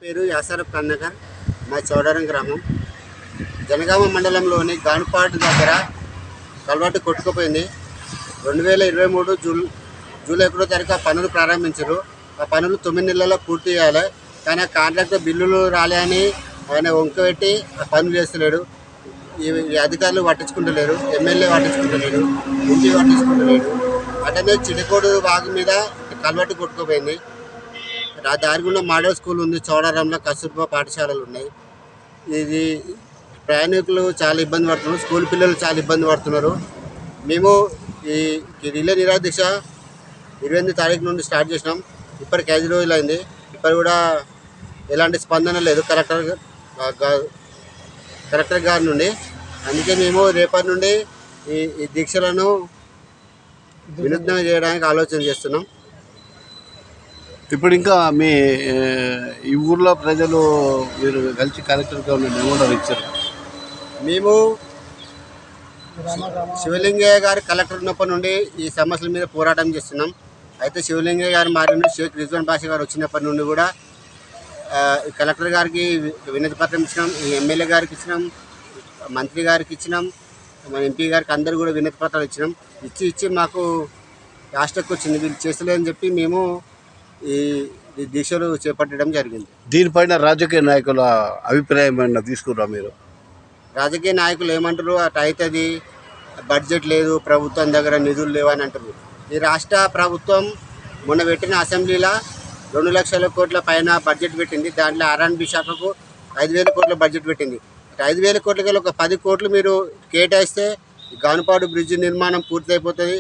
పేరు యాసరఫ్ కన్నగర్, మా చౌడారం గ్రామం. జనగామ మండలంలోని గానుపాటు దగ్గర కల్వర్టు కొట్టుకుపోయింది. 2023 జూలై 1వ తారీఖు ఆ పనులు ప్రారంభించారు. ఆ పనులు 9 నెలల్లో పూర్తి చేయాలి. కానీ ఆ కాంట్రాక్టర్ బిల్లులు రాలే అని ఆయన వంకబెట్టి ఆ పనులు చేస్తలేడు. ఈ అధికారులు పట్టించుకుంటలేరు, ఎమ్మెల్యే పట్టించుకుంటలేడు, ఎంపీ పట్టించుకుంటలేడు. అటనే చిడికోడు వాగు మీద కల్వర్టు కొట్టుకుపోయింది. దారి గుండా మోడల్ స్కూల్ ఉంది, చౌడారంలో కస్తూర్బా పాఠశాలలు ఉన్నాయి. ఇది ప్రయాణికులు చాలా ఇబ్బంది పడుతున్నారు, స్కూల్ పిల్లలు చాలా ఇబ్బంది పడుతున్నారు. మేము ఈ రిలే నిరాదీక్ష 28 తారీఖు నుండి స్టార్ట్ చేసినాం. ఇప్పటికి 5 రోజులు అయింది. ఇప్పుడు కూడా ఎలాంటి స్పందన లేదు కలెక్టర్ గారి నుండి. అందుకే మేము రేపటి నుండి ఈ దీక్షలను వినూత్నం చేయడానికి ఆలోచన చేస్తున్నాం. ఇప్పుడు ఇంకా మీ ఈ ఊర్లో ప్రజలు మీరు కలిసి కలెక్టర్గా ఉన్న ఇచ్చారు. మేము శివలింగయ్య గారు కలెక్టర్ ఉన్నప్పటి నుండి ఈ సమస్యల మీద పోరాటం చేస్తున్నాం. అయితే శివలింగయ్య గారు మారిన షేక్ రిజ్వాన్ బాషా గారు వచ్చినప్పటి నుండి కూడా కలెక్టర్ గారికి వినతి పత్రం ఇచ్చినాం, ఈ ఎమ్మెల్యే గారికి ఇచ్చినాం, మంత్రి గారికి ఇచ్చినాం, మన ఎంపీ గారికి అందరూ కూడా వినతి పత్రాలు ఇచ్చినాం. ఇచ్చి మాకు రాష్ట్రకు వచ్చింది, వీళ్ళు చేస్తలేదని చెప్పి మేము ఈ దీక్షలు చేపట్టడం జరిగింది. దీనిపైన రాజకీయ నాయకుల అభిప్రాయం ఏమైనా తీసుకురా మీరు? రాజకీయ నాయకులు ఏమంటారు, అటు అవుతుంది, బడ్జెట్ లేదు, ప్రభుత్వం దగ్గర నిధులు లేవని అంటారు. ఈ రాష్ట్ర ప్రభుత్వం మొన్న పెట్టిన అసెంబ్లీలో 2 లక్షల కోట్ల పైన బడ్జెట్ పెట్టింది. దాంట్లో R&B శాఖకు 5,000 కోట్ల బడ్జెట్ పెట్టింది. 5,000 కోట్లకి ఒక 10 కోట్లు మీరు కేటాయిస్తే గానుపాడు బ్రిడ్జి నిర్మాణం పూర్తయిపోతుంది.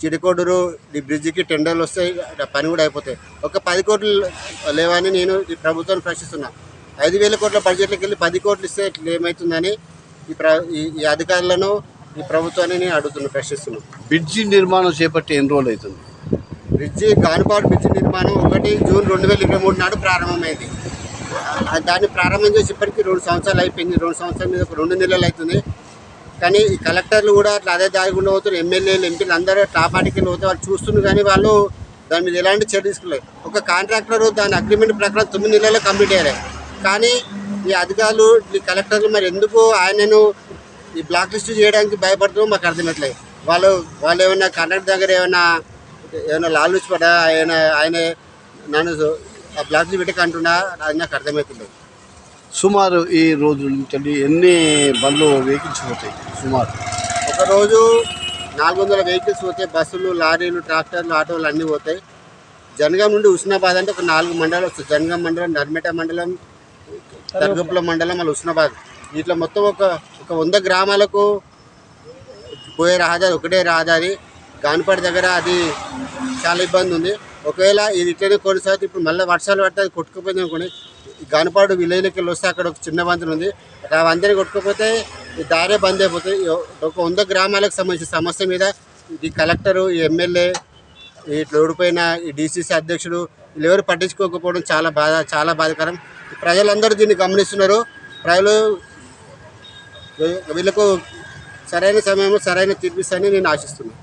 చిడికోడూరు ఈ బ్రిడ్జికి టెండర్లు వస్తాయి, పని కూడా అయిపోతాయి. ఒక 10 కోట్లు లేవని నేను ఈ ప్రభుత్వాన్ని ప్రశ్నిస్తున్నా. 5,000 కోట్ల బడ్జెట్లోకి వెళ్ళి 10 కోట్లు ఇస్తే ఏమవుతుందని ఈ అధికారులను, ఈ ప్రభుత్వాన్ని నేను ప్రశ్నిస్తున్నాను. బ్రిడ్జి నిర్మాణం చేపట్టి ఎన్ని రోజులు అవుతుంది? గానుపాడు బ్రిడ్జి నిర్మాణం 1 జూన్ 2023 నాడు ప్రారంభమైంది. దాన్ని ప్రారంభం చేసి ఇప్పటికీ 2 సంవత్సరాలు అయిపోయింది. 2 సంవత్సరాల మీద 2 నెలలు అవుతుంది. కానీ ఈ కలెక్టర్లు కూడా అట్లా అదే దారి గుండా పోతారు, ఎమ్మెల్యేలు, ఎంపీలు అందరూ టాపాటికి పోతే వాళ్ళు చూస్తున్నారు. కానీ వాళ్ళు దాని మీద ఎలాంటి చర్య తీసుకోలేదు. ఒక కాంట్రాక్టర్ దాని అగ్రిమెంట్ ప్రకారం 9 నెలల్లో కంప్లీట్ అయ్యారు. కానీ ఈ అధికారులు, ఈ కలెక్టర్లు మరి ఎందుకు ఆయనను ఈ బ్లాక్ లిస్ట్ చేయడానికి భయపడుతుందో మాకు అర్థమవుతలేదు. వాళ్ళు ఏమైనా కాంట్రాక్టర్ దగ్గర ఏమైనా లాలూచి పడ్డా, ఆయన నన్ను ఆ బ్లాక్ లిస్ట్ పెట్టకంటున్నా, అది నాకు అర్థమవుతుంది. సుమారు ఈ రోజు నుంచి ఎన్ని బండ్లు వెహికల్స్ పోతాయి? సుమారు ఒకరోజు 400 వెహికల్స్ పోతాయి. బస్సులు, లారీలు, ట్రాక్టర్లు, ఆటోలు అన్నీ పోతాయి. జనగాం నుండి హుస్నాబాద్ అంటే ఒక 4 మండలాలు వస్తాయి. జనగాం మండలం, నర్మేట మండలం, తర్గపుల మండలం, మళ్ళీ హుస్నాబాద్. ఇట్లా మొత్తం ఒక 100 గ్రామాలకు పోయే రహదారి, ఒకటే రహదారి. గానుపాడు దగ్గర అది చాలా ఇబ్బంది ఉంది. ఒకవేళ ఇది ఇట్లనే కొన్నిసార్లు ఇప్పుడు మళ్ళీ వర్షాలు పడితే అది కొట్టుకుపోయింది అనుకోండి, గానుపాడు విలేజ్కి వెళ్ళి వస్తే అక్కడ ఒక చిన్న వంతెన ఉంది, ఆ వంతెన కొట్టుకుపోతే ఈ దారే బంద్ అయిపోతుంది. ఒక 100 గ్రామాలకు సంబంధించిన సమస్య మీద ఈ కలెక్టరు, ఈ ఎమ్మెల్యే, ఇట్లా ఓడిపోయిన ఈ DCC అధ్యక్షుడు వీళ్ళెవరు పట్టించుకోకపోవడం చాలా బాధాకరం. ప్రజలందరూ దీన్ని గమనిస్తున్నారు. ప్రజలు వీళ్ళకు సరైన సమయంలో సరైన తీర్పిస్తారని నేను ఆశిస్తున్నాను.